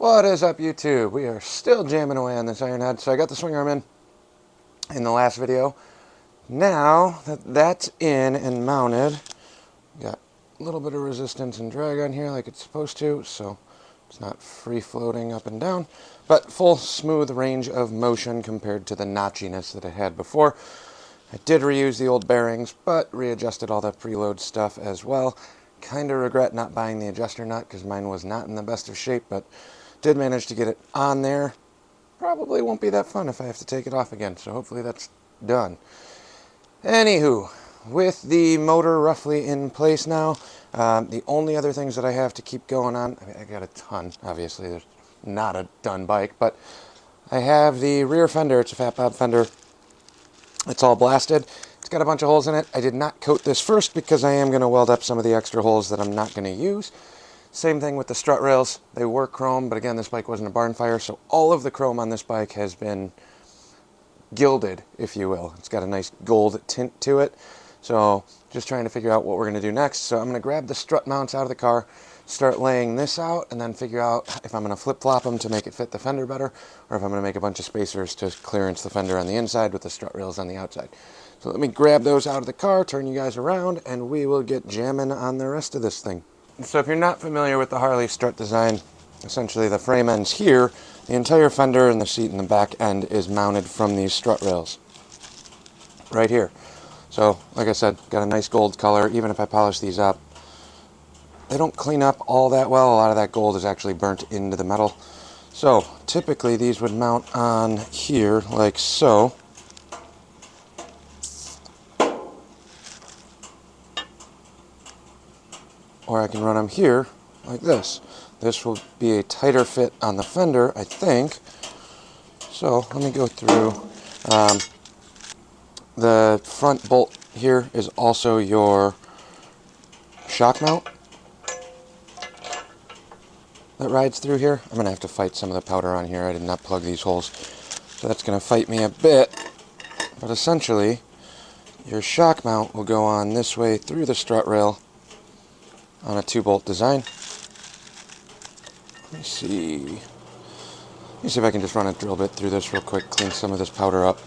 What is up, YouTube? We are still jamming away on this Ironhead. So I got the swing arm in the last video. Now that that's in and mounted, got a little bit of resistance and drag on here like it's supposed to, so it's not free floating up and down, but full smooth range of motion compared to the notchiness that I had before. I did reuse the old bearings, but readjusted all the preload stuff as well. Kind of regret not buying the adjuster nut because mine was not in the best of shape, but did manage to get it on there. Probably won't be that fun if I have to take it off again, so hopefully that's done. Anywho, with the motor roughly in place now, the only other things that I have to keep going on, I got a ton, obviously there's not a done bike, but I have the rear fender. It's a Fat Bob fender. It's all blasted. It's got a bunch of holes in it. I did not coat this first because I am going to weld up some of the extra holes that I'm not going to use. Same thing with the strut rails. They were chrome, but again, this bike wasn't a barn fire, so all of the chrome on this bike has been gilded, if you will. It's got a nice gold tint to it. So just trying to figure out what we're going to do next. So I'm going to grab the strut mounts out of the car, start laying this out, and then figure out if I'm going to flip-flop them to make it fit the fender better, or if I'm going to make a bunch of spacers to clearance the fender on the inside with the strut rails on the outside. So let me grab those out of the car, turn you guys around, and we will get jamming on the rest of this thing. So if you're not familiar with the Harley strut design, essentially the frame ends here. The entire fender and the seat in the back end is mounted from these strut rails right here. So like I said, got a nice gold color. Even if I polish these up, they don't clean up all that well. A lot of that gold is actually burnt into the metal. So typically these would mount on here like so. Or I can run them here like this. This will be a tighter fit on the fender, I think. So let me go through. The front bolt here is also your shock mount that rides through here. I'm going to have to fight some of the powder on here. I did not plug these holes, so that's going to fight me a bit. But essentially, your shock mount will go on this way through the strut rail on a 2-bolt design. Let me see if I can just run a drill bit through this real quick, clean some of this powder up.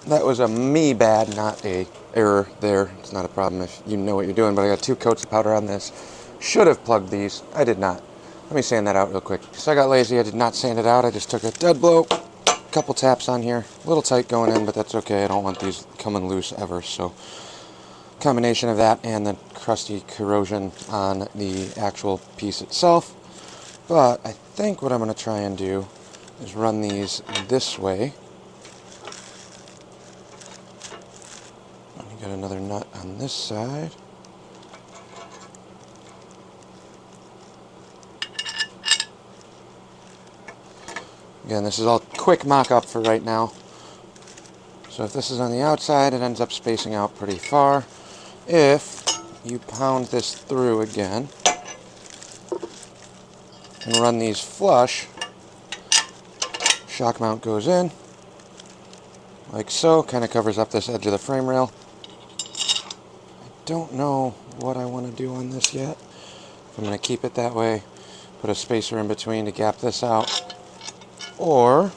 That was a me bad, not a error there. It's not a problem if you know what you're doing, but I got 2 coats of powder on this. Should have plugged these. I did not. Let me sand that out real quick. So I got lazy. I did not sand it out. I just took a dead blow, a couple taps on here. A little tight going in, but that's okay. I don't want these coming loose ever, so combination of that and the crusty corrosion on the actual piece itself. But I think what I'm going to try and do is run these this way. Got another nut on this side. Again, this is all quick mock-up for right now. So if this is on the outside, it ends up spacing out pretty far. If you pound this through again and run these flush, shock mount goes in like so, kind of covers up this edge of the frame rail. Don't know what I want to do on this yet. I'm going to keep it that way, put a spacer in between to gap this out, or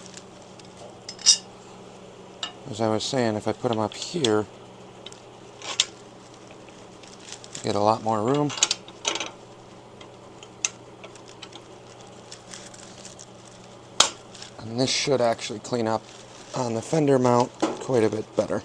as I was saying, if I put them up here, get a lot more room. And this should actually clean up on the fender mount quite a bit better.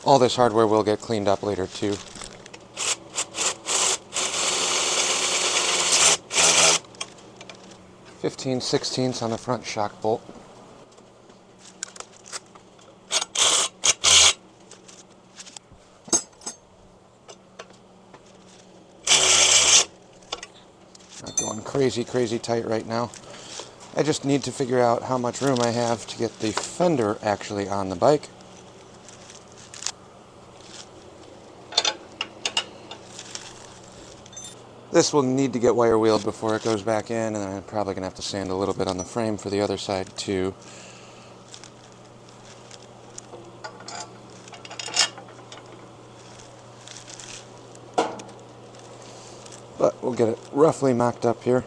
All this hardware will get cleaned up later too. 15/16 on the front shock bolt. Not going crazy tight right now. I just need to figure out how much room I have to get the fender actually on the bike. This will need to get wire wheeled before it goes back in, and then I'm probably going to have to sand a little bit on the frame for the other side too. But we'll get it roughly mocked up here.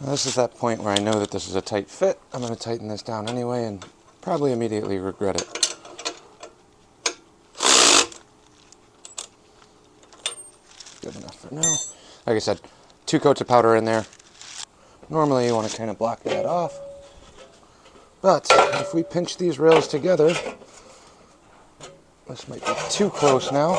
This is that point where I know that this is a tight fit. I'm going to tighten this down anyway and probably immediately regret it. Good enough for now. Like I said, 2 coats of powder in there. Normally you want to kind of block that off. But if we pinch these rails together, this might be too close now.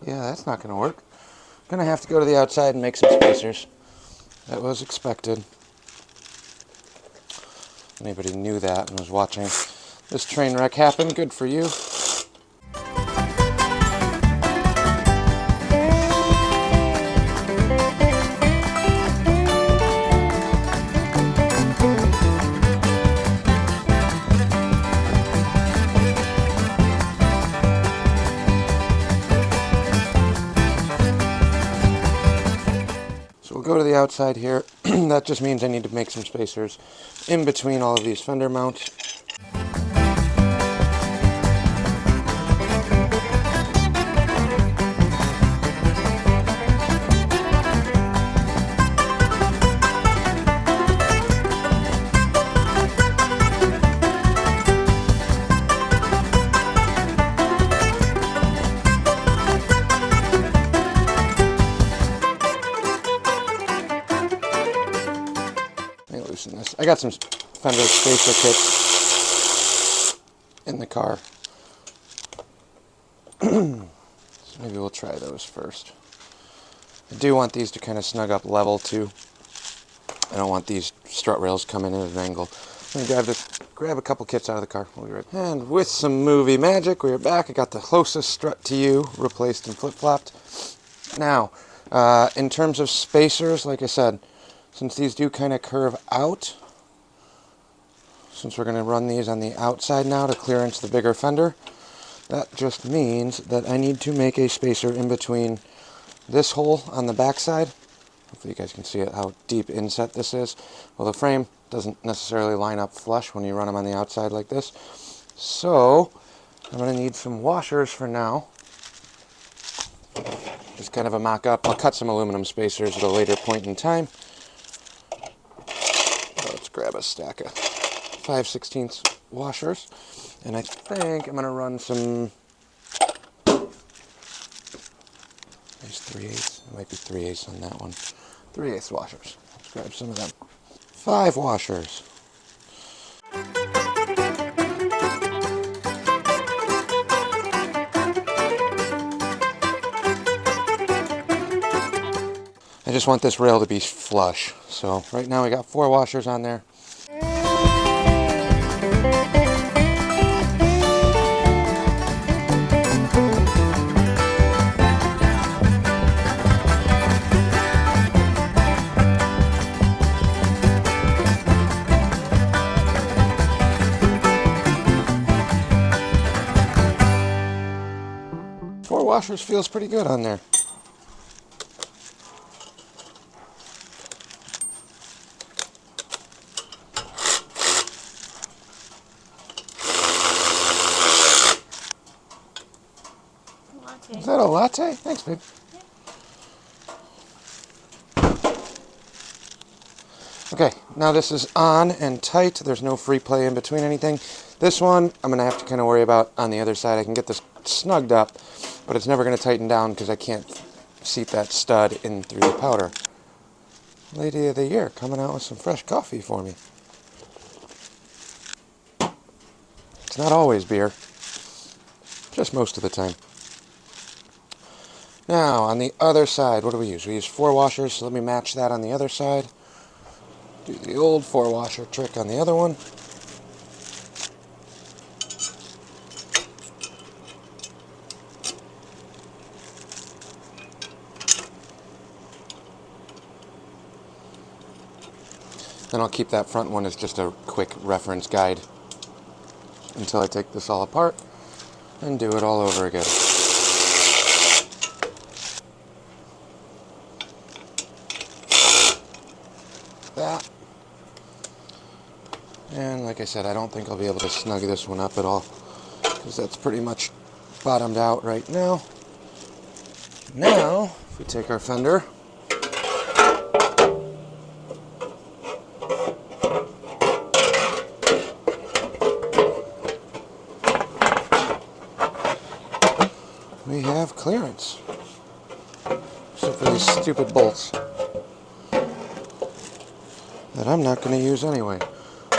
Yeah, that's not going to work. I'm going to have to go to the outside and make some spacers. That was expected. Anybody knew that and was watching this train wreck happen, good for you. Go to the outside here. That just means I need to make some spacers in between all of these fender mounts. This. I got some Fender spacer kits in the car. So maybe we'll try those first. I do want these to kind of snug up level too. I don't want these strut rails coming in at an angle. Let me grab a couple kits out of the car. We'll be right back. And with some movie magic, we are back. I got the closest strut to you replaced and flip-flopped. Now, in terms of spacers, like I said, since these do kind of curve out, since we're going to run these on the outside now to clearance the bigger fender, that just means that I need to make a spacer in between this hole on the back side. Hopefully you guys can see it, how deep inset this is. Well, the frame doesn't necessarily line up flush when you run them on the outside like this. So I'm going to need some washers for now. Just kind of a mock-up. I'll cut some aluminum spacers at a later point in time. Grab a stack of 5/16 washers, and I think I'm going to run some, there's 3/8, it might be 3/8 on that one, 3/8 washers. Let's grab some of them. 5 washers. I just want this rail to be flush. So right now we got 4 washers on there. washers feels pretty good on there. Latte. Is that a latte? Thanks, babe. Okay, now this is on and tight. There's no free play in between anything. This one, I'm going to have to kind of worry about on the other side. I can get this snugged up, but it's never going to tighten down because I can't seat that stud in through the powder. Lady of the Year coming out with some fresh coffee for me. It's not always beer, just most of the time. Now, on the other side, what do we use? We use 4 washers, so let me match that on the other side. Do the old 4-washer trick on the other one. Then I'll keep that front one as just a quick reference guide until I take this all apart and do it all over again. That. And like I said, I don't think I'll be able to snug this one up at all because that's pretty much bottomed out right now. Now, if we take our fender, we have clearance. Except for these stupid bolts that I'm not going to use anyway.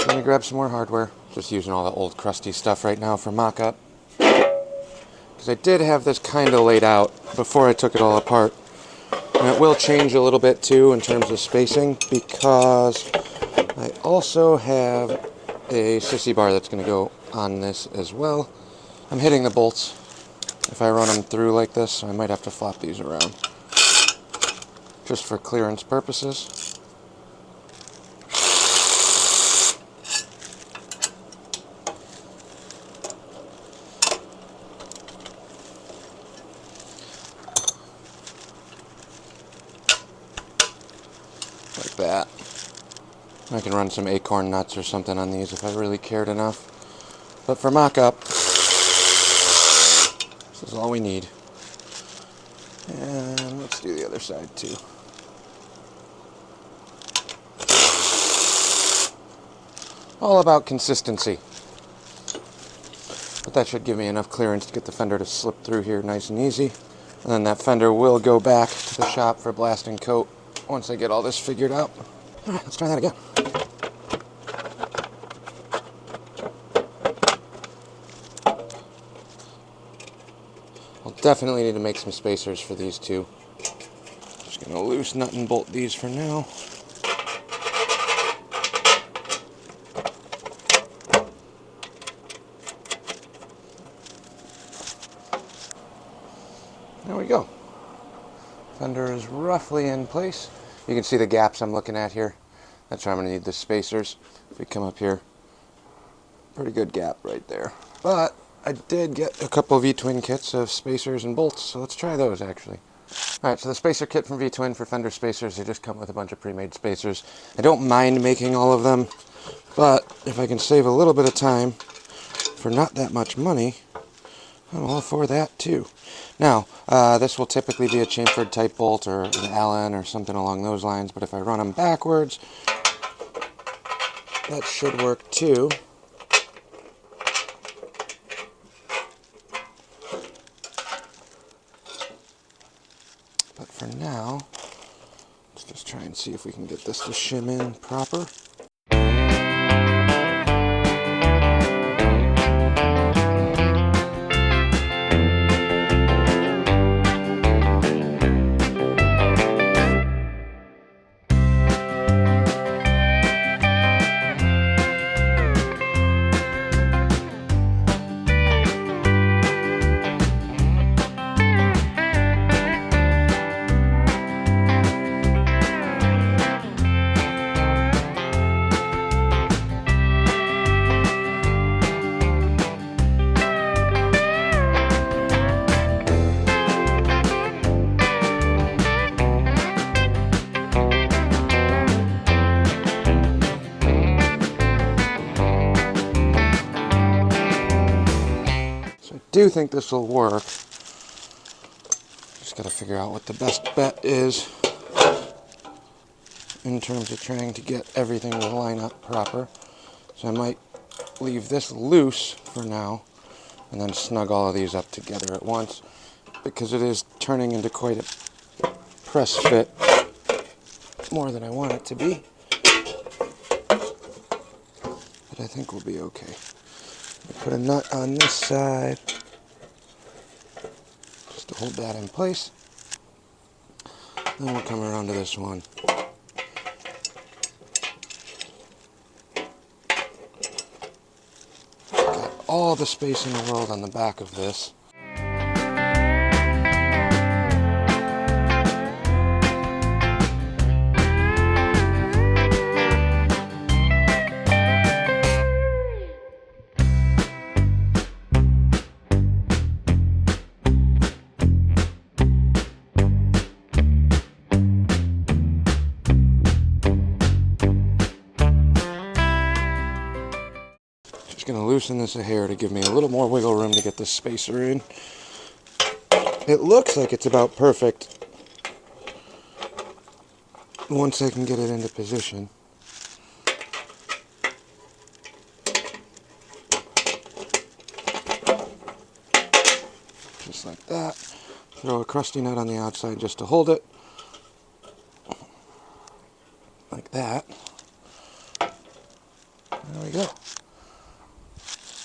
Let me grab some more hardware. Just using all the old crusty stuff right now for mock-up. Because I did have this kind of laid out before I took it all apart. And it will change a little bit too in terms of spacing because I also have a sissy bar that's going to go on this as well. I'm hitting the bolts. If I run them through like this, I might have to flop these around. Just for clearance purposes. Like that. I can run some acorn nuts or something on these if I really cared enough. But for mock-up, this is all we need. And let's do the other side too. All about consistency. But that should give me enough clearance to get the fender to slip through here nice and easy. And then that fender will go back to the shop for blast and coat once I get all this figured out. Alright, let's try that again. I'll definitely need to make some spacers for these two. Just gonna loose nut and bolt these for now. There we go. Fender is roughly in place. You can see the gaps I'm looking at here. That's where I'm going to need the spacers. If we come up here, pretty good gap right there. But I did get a couple V-twin kits of spacers and bolts, so let's try those actually. Alright, so the spacer kit from V-twin for Fender spacers, they just come with a bunch of pre-made spacers. I don't mind making all of them, but if I can save a little bit of time for not that much money, I'm all for that too. Now, this will typically be a chamfered type bolt or an Allen or something along those lines, but if I run them backwards, that should work too. But for now, let's just try and see if we can get this to shim in proper. do think this will work. Just got to figure out what the best bet is in terms of trying to get everything to line up proper. So I might leave this loose for now and then snug all of these up together at once, because it is turning into quite a press fit, more than I want it to be. But I think we'll be okay. Put a nut on this side just to hold that in place. Then we'll come around to this one. Got all the space in the world on the back of this. Going to loosen this a hair to give me a little more wiggle room to get this spacer in. It looks like it's about perfect once I can get it into position. Just like that. Throw a crusty nut on the outside just to hold it. Like that. There we go.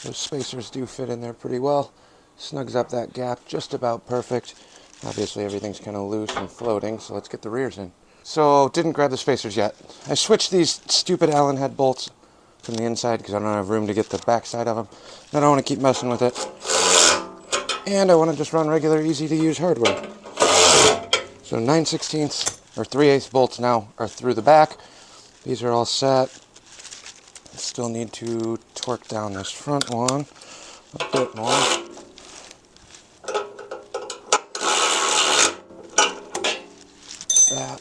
Those spacers do fit in there pretty well. Snugs up that gap just about perfect. Obviously everything's kind of loose and floating, so let's get the rears in. So, didn't grab the spacers yet. I switched these stupid Allen head bolts from the inside because I don't have room to get the back side of them. I don't want to keep messing with it. And I want to just run regular, easy to use hardware. So 9/16 or 3/8 bolts now are through the back. These are all set. Still need to torque down this front one a bit more. That.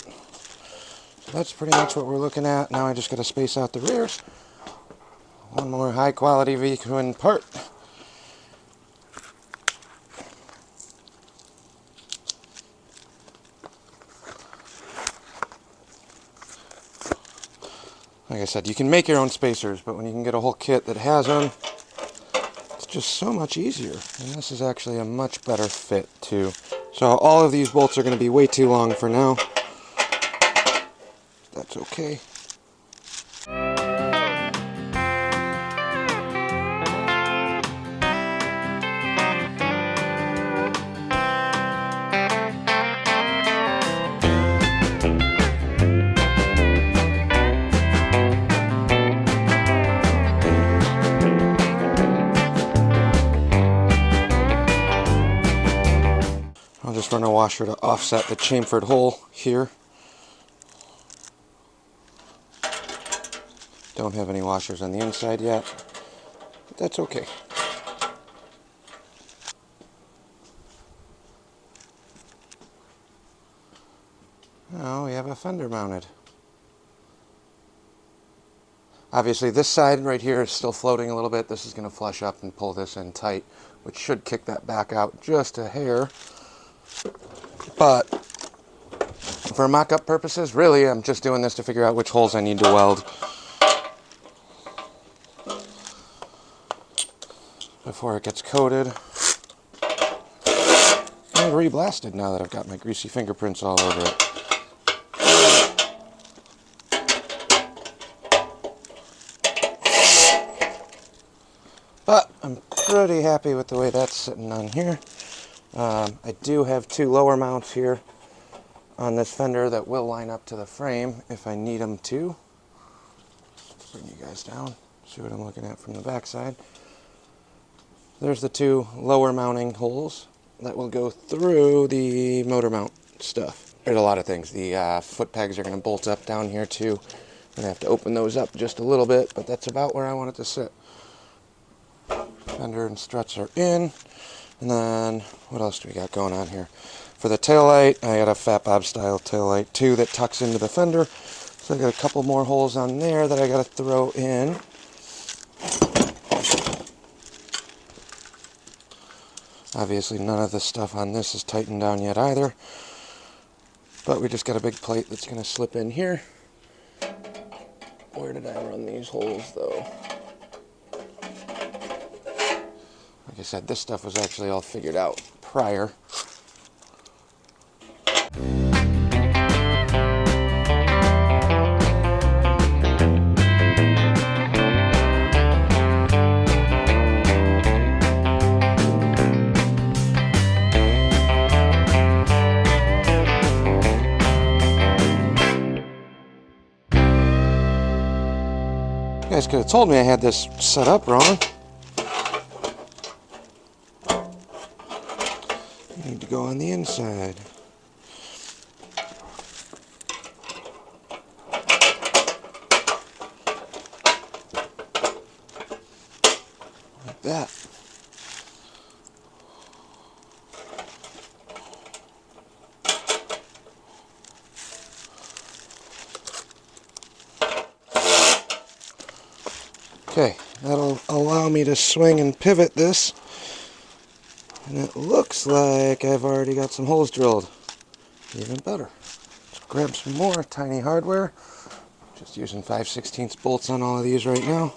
So that's pretty much what we're looking at. Now I just got to space out the rears. One more high quality V-twin part. Like I said, you can make your own spacers, but when you can get a whole kit that has them, it's just so much easier. And this is actually a much better fit, too. So all of these bolts are going to be way too long for now. That's okay. I'll just run a washer to offset the chamfered hole here. Don't have any washers on the inside yet, but that's okay. Now we have a fender mounted. Obviously this side right here is still floating a little bit. This is going to flush up and pull this in tight, which should kick that back out just a hair. But for mock-up purposes, really, I'm just doing this to figure out which holes I need to weld before it gets coated and re-blasted now that I've got my greasy fingerprints all over it. But I'm pretty happy with the way that's sitting on here. I do have two lower mounts here on this fender that will line up to the frame if I need them to. Bring you guys down, see what I'm looking at from the back side. There's the two lower mounting holes that will go through the motor mount stuff. There's a lot of things. The foot pegs are going to bolt up down here too. I'm going to have to open those up just a little bit, but that's about where I want it to sit. Fender and struts are in. And then, what else do we got going on here? For the taillight, I got a Fat Bob style taillight too that tucks into the fender. So I got a couple more holes on there that I got to throw in. Obviously none of the stuff on this is tightened down yet either. But we just got a big plate that's going to slip in here. Where did I run these holes though? Like I said, this stuff was actually all figured out prior. You guys could have told me I had this set up wrong. I need to go on the inside. Like that. Okay, that'll allow me to swing and pivot this. And it looks like I've already got some holes drilled. Even better. Let's grab some more tiny hardware. Just using 5/16 bolts on all of these right now.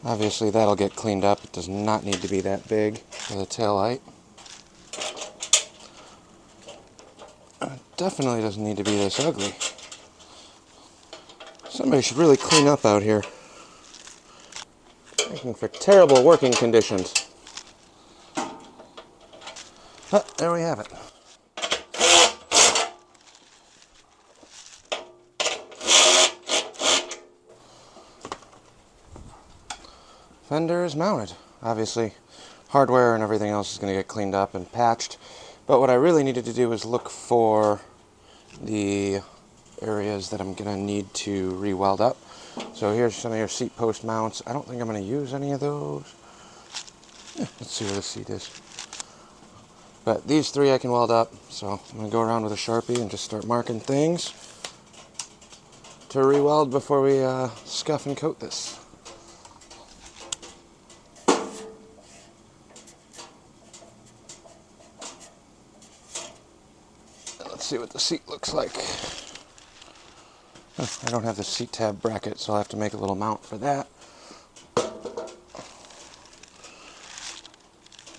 Obviously that'll get cleaned up. It does not need to be that big for the taillight. It definitely doesn't need to be this ugly. Somebody should really clean up out here. Making for terrible working conditions. Oh, there we have it. Fender is mounted. Obviously, hardware and everything else is going to get cleaned up and patched. But what I really needed to do was look for the areas that I'm going to need to re-weld up. So here's some of your seat post mounts. I don't think I'm going to use any of those. Let's see where the seat is. But these three I can weld up. So I'm going to go around with a Sharpie and just start marking things to re-weld before we scuff and coat this. Let's see what the seat looks like. I don't have the seat tab bracket, so I'll have to make a little mount for that.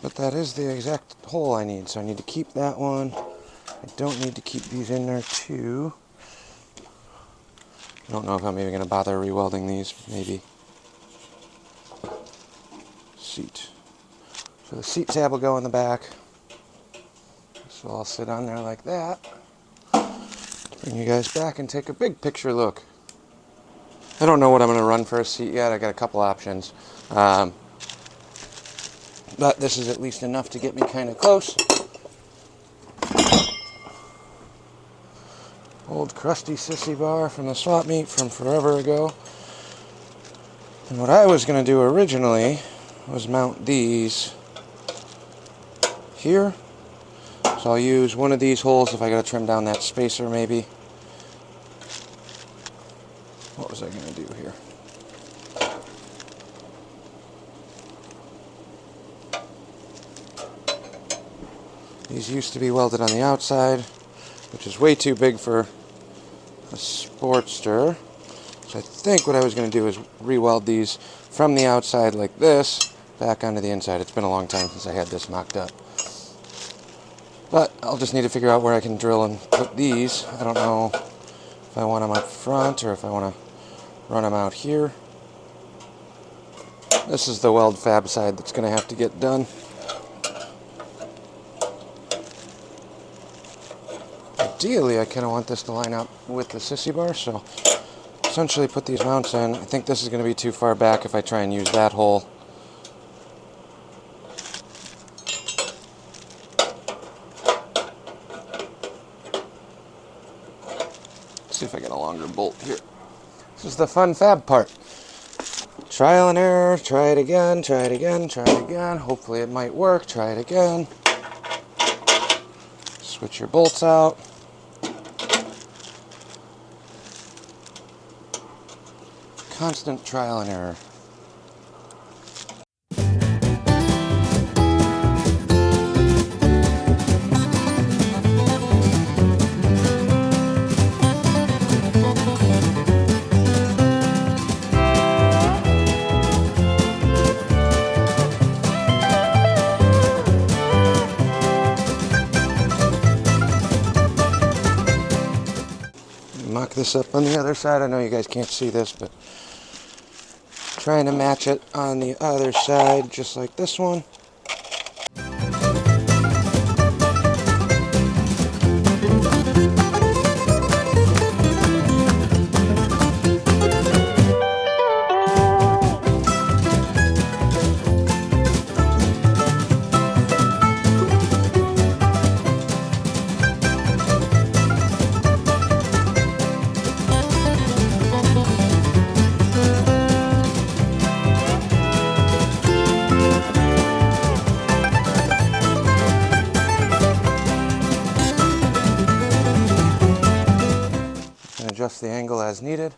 But that is the exact hole I need, so I need to keep that one. I don't need to keep these in there too. I don't know if I'm even going to bother re-welding these, maybe. Seat. So the seat tab will go in the back. So I'll sit on there like that. Bring you guys back and take a big picture look. I don't know what I'm going to run for a seat yet. I got a couple options. But this is at least enough to get me kind of close. Old crusty sissy bar from the swap meet from forever ago. And what I was going to do originally was mount these here. So I'll use one of these holes if I got to trim down that spacer maybe. What was I going to do here? These used to be welded on the outside, which is way too big for a Sportster. So I think what I was going to do is re-weld these from the outside like this back onto the inside. It's been a long time since I had this mocked up. But I'll just need to figure out where I can drill and put these. I don't know if I want them up front or if I want to run them out here. This is the weld fab side that's going to have to get done. Ideally, I kind of want this to line up with the sissy bar, so essentially put these mounts in. I think this is going to be too far back if I try and use that hole. See if I get a longer bolt here. This is the fun fab part. Trial and error, try it again, try it again, try it again. Hopefully it might work, try it again. Switch your bolts out. Constant trial and error. this up on the other side. I know you guys can't see this, but trying to match it on the other side, just like this one. Adjust the angle as needed.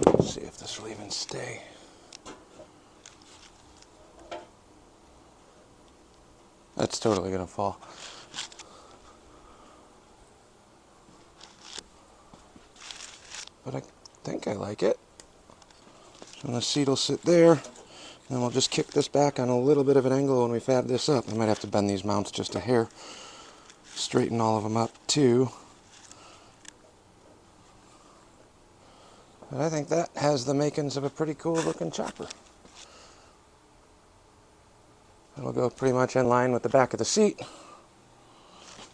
Let's see if this will even stay. That's totally gonna fall. But I think I like it. So the seat will sit there, and then we'll just kick this back on a little bit of an angle when we fab this up. I might have to bend these mounts just a hair. Straighten all of them up too. But I think that has the makings of a pretty cool looking chopper. It'll go pretty much in line with the back of the seat.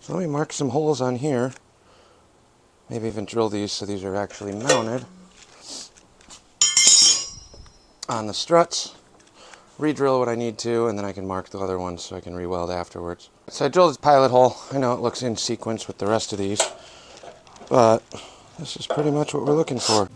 So let me mark some holes on here. Maybe even drill these so these are actually mounted on the struts. Re-drill what I need to, and then I can mark the other ones so I can re-weld afterwards. So I drilled this pilot hole. I know it looks in sequence with the rest of these, but this is pretty much what we're looking for.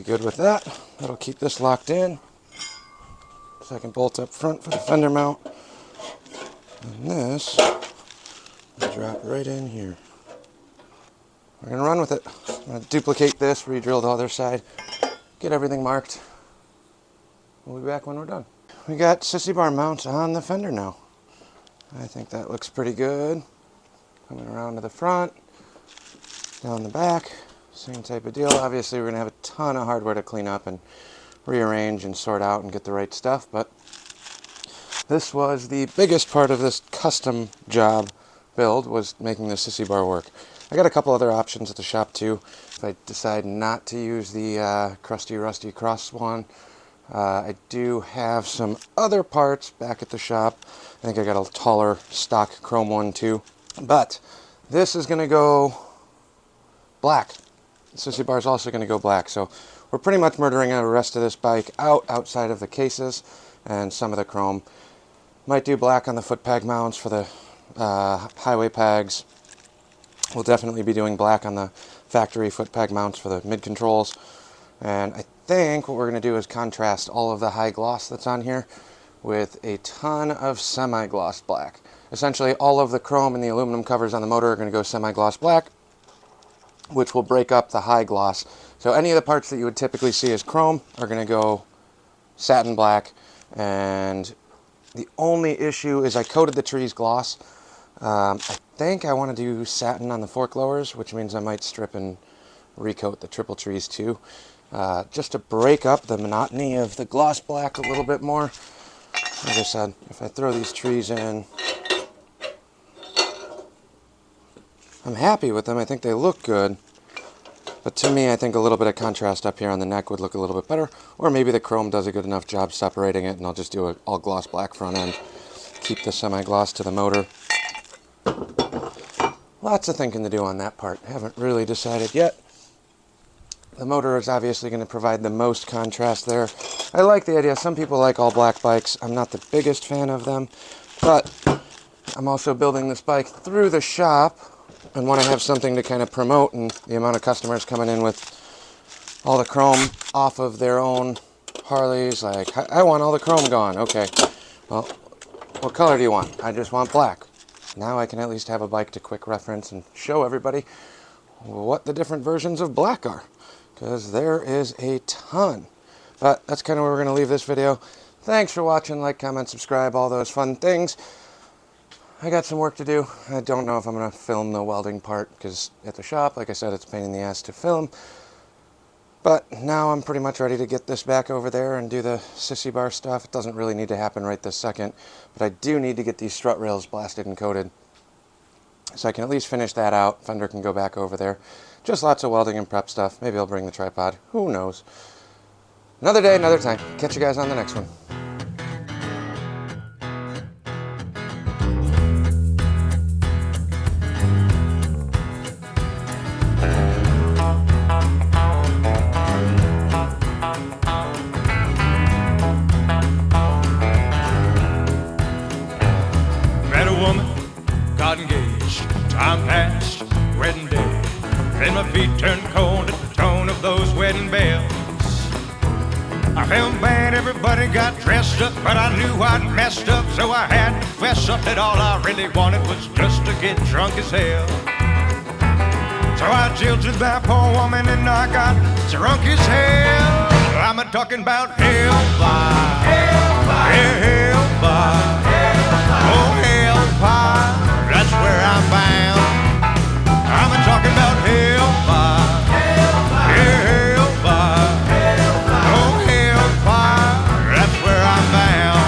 Good with that. That'll keep this locked in. Second bolt up front for the fender mount. And this will drop right in here. We're gonna run with it. I'm gonna duplicate this, re-drill the other side, get everything marked. We'll be back when we're done. We got sissy bar mounts on the fender now. I think that looks pretty good. Coming around to the front, down the back. Same type of deal. Obviously, we're going to have a ton of hardware to clean up and rearrange and sort out and get the right stuff, but this was the biggest part of this custom job build, was making the sissy bar work. I got a couple other options at the shop too. If I decide not to use the crusty rusty cross one, I do have some other parts back at the shop. I think I got a taller stock chrome one too, but this is going to go black. The sissy bar is also going to go black, so we're pretty much murdering the rest of this bike outside of the cases and some of the chrome. Might do black on the foot peg mounts for the highway pegs. We'll definitely be doing black on the factory foot peg mounts for the mid controls. And I think what we're going to do is contrast all of the high gloss that's on here with a ton of semi-gloss black. Essentially, all of the chrome and the aluminum covers on the motor are going to go semi-gloss black, which will break up the high gloss. So any of the parts that you would typically see as chrome are going to go satin black. And the only issue is I coated the trees gloss. I think I want to do satin on the fork lowers, which means I might strip and recoat the triple trees too, just to break up the monotony of the gloss black a little bit more. Like I said, if I throw these trees in, I'm happy with them. I think they look good. But to me, I think a little bit of contrast up here on the neck would look a little bit better. Or maybe the chrome does a good enough job separating it, and I'll just do an all gloss black front end. Keep the semi-gloss to the motor. Lots of thinking to do on that part. Haven't really decided yet. The motor is obviously going to provide the most contrast there. I like the idea. Some people like all black bikes. I'm not the biggest fan of them. But I'm also building this bike through the shop and want to have something to kind of promote, and the amount of customers coming in with all the chrome off of their own Harleys, like, I want all the chrome gone. Okay, well, what color do you want? I just want black. Now I can at least have a bike to quick reference and show everybody what the different versions of black are, because there is a ton. But that's kind of where we're going to leave this video. Thanks for watching. Like, comment, subscribe, all those fun things. I got some work to do. I don't know if I'm going to film the welding part, because at the shop, like I said, it's a pain in the ass to film. But now I'm pretty much ready to get this back over there and do the sissy bar stuff. It doesn't really need to happen right this second, but I do need to get these strut rails blasted and coated, so I can at least finish that out. Fender can go back over there. Just lots of welding and prep stuff. Maybe I'll bring the tripod. Who knows? Another day, another time. Catch you guys on the next one. Met a woman, got engaged, time passed, wedding day. Then my feet turned cold at the tone of those wedding bells. I felt bad, everybody got dressed up, but I knew I'd messed up, so I had to fess up that all I really wanted was just to get drunk as hell. So I jilted that poor woman and I got drunk as hell. I'm a talking about hellfire, hellfire, yeah, hellfire, hellfire. Oh hellfire, that's where I'm bound. I'm a talking about hellfire, hellfire, yeah, hellfire, hellfire. Oh hellfire, that's where I'm bound.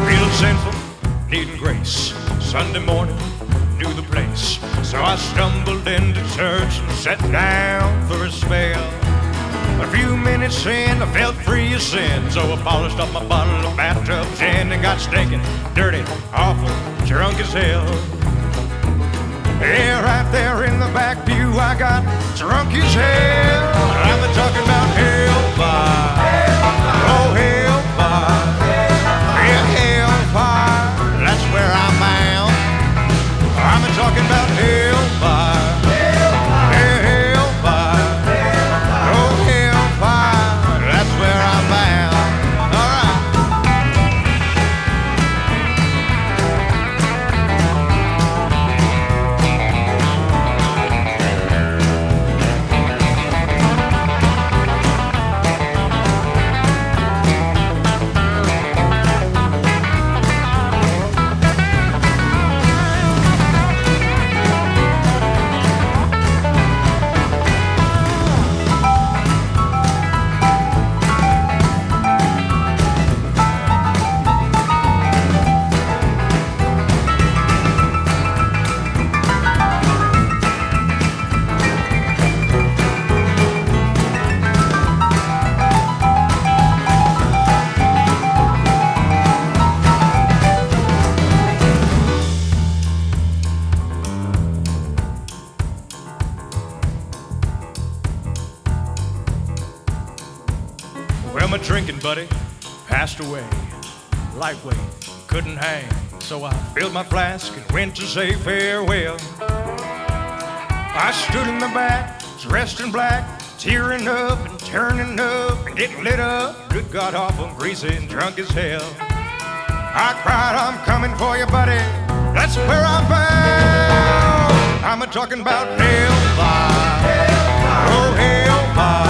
Real sinful, needing grace. Sunday morning, knew the place, so I stumbled into church and sat down for a spell. A few minutes in, I felt free of sin, so I polished up my bottle of bathtub gin and got stinking, dirty, awful, drunk as hell. Yeah, right there in the back pew, I got drunk as hell. I'm talking about hellfire, oh hellfire, yeah, hellfire, that's where I'm bound. I'm talking about hellfire, yeah, hellfire, oh hellfire, that's where I'm bound. All right. Well, my drinking buddy passed away, lightweight, couldn't hang, so I filled my flask and went to say farewell. I stood in the back, dressed in black, tearing up and turning up and getting lit up. Good God, awful, greasy and drunk as hell. I cried, I'm coming for you, buddy, that's where I'm bound. I'm a talking about hellfire, oh hellfire.